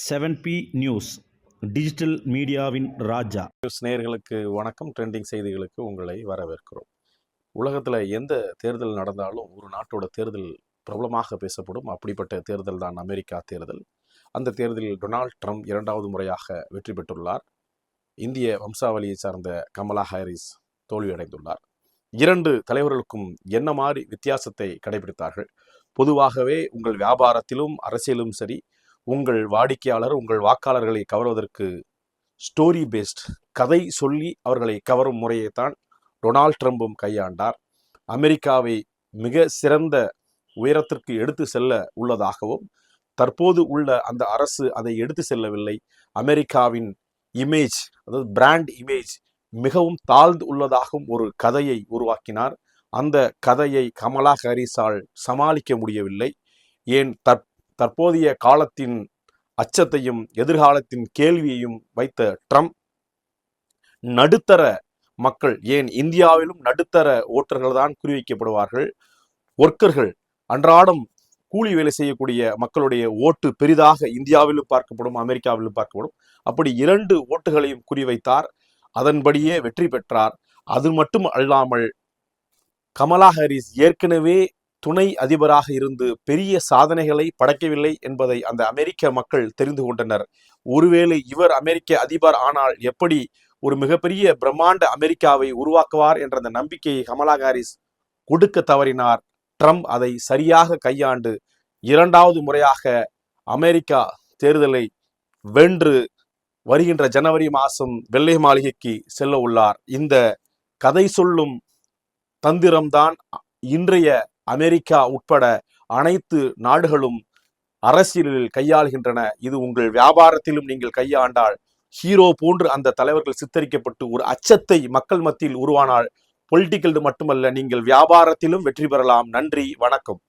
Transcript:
7P news digital மீடியாவின் ராஜா. News நேயர்களுக்கு வணக்கம். Trending செய்திகளுக்கு உங்களை வரவேற்கிறோம். உலகத்தில் எந்த தேர்தல் நடந்தாலும் ஒரு நாட்டோட தேர்தல் பிரபலமாக பேசப்படும். அப்படிப்பட்ட தேர்தல் தான் அமெரிக்கா தேர்தல். அந்த தேர்தலில் டொனால்ட் ட்ரம்ப் 2வது முறையாக வெற்றி பெற்றுள்ளார். இந்திய வம்சாவளியை சார்ந்த கமலா ஹாரிஸ் தோல்வியடைந்துள்ளார். 2 தலைவர்களுக்கும் என்ன மாதிரி வித்தியாசத்தை கடைபிடித்தார்கள்? பொதுவாகவே உங்கள் வியாபாரத்திலும் அரசியலும் சரி, உங்கள் வாடிக்கையாளர் உங்கள் வாக்காளர்களை கவர்வதற்கு ஸ்டோரி பேஸ்ட் கதை சொல்லி அவர்களை கவரும் முறையைத்தான் டொனால்ட் ட்ரம்பும் கையாண்டார். அமெரிக்காவை மிக சிறந்த உயரத்திற்கு எடுத்து செல்ல உள்ளதாகவும், தற்போது உள்ள அந்த அரசு அதை எடுத்து செல்லவில்லை, அமெரிக்காவின் இமேஜ், அதாவது பிராண்ட் இமேஜ் மிகவும் தாழ்ந்து உள்ளதாகவும் ஒரு கதையை உருவாக்கினார். அந்த கதையை கமலா ஹாரிஸால் சமாளிக்க முடியவில்லை. ஏன் தற்போதைய காலத்தின் அச்சத்தையும் எதிர்காலத்தின் கேள்வியையும் வைத்த ட்ரம்ப் நடுத்தர மக்கள், ஏன் இந்தியாவிலும் நடுத்தர ஓட்டர்கள் தான் குறிவைக்கப்படுவார்கள், ஒர்க்கர்கள், அன்றாடம் கூலி வேலை செய்யக்கூடிய மக்களுடைய ஓட்டு பெரிதாக இந்தியாவிலும் பார்க்கப்படும், அமெரிக்காவிலும் பார்க்கப்படும். அப்படி 2 ஓட்டுகளையும் குறிவைத்தார். அதன்படியே வெற்றி பெற்றார். அது மட்டும் அல்லாமல் கமலா ஹாரிஸ் ஏற்கனவே துணை அதிபராக இருந்து பெரிய சாதனைகளை படைக்கவில்லை என்பதை அந்த அமெரிக்க மக்கள் தெரிந்து கொண்டனர். ஒருவேளை இவர் அமெரிக்க அதிபர் ஆனால் எப்படி ஒரு மிகப்பெரிய பிரம்மாண்ட அமெரிக்காவை உருவாக்குவார் என்ற அந்த நம்பிக்கையை கமலா ஹாரிஸ் கொடுக்க தவறினார். ட்ரம்ப் அதை சரியாக கையாண்டு 2வது முறையாக அமெரிக்கா தேர்தலை வென்று வருகின்ற ஜனவரி மாதம் வெள்ளை மாளிகைக்கு செல்ல உள்ளார். இந்த கதை சொல்லும் தந்திரம்தான் இன்றைய அமெரிக்கா உட்பட அனைத்து நாடுகளும் அரசியலில் கையாளுகின்றன. இது உங்கள் வியாபாரத்திலும் நீங்கள் கையாண்டால், ஹீரோ போன்று அந்த தலைவர்கள் சித்தரிக்கப்பட்டு ஒரு அச்சத்தை மக்கள் மத்தியில் உருவானால், பொலிட்டிக்கல் மட்டுமல்ல, நீங்கள் வியாபாரத்திலும் வெற்றி பெறலாம். நன்றி, வணக்கம்.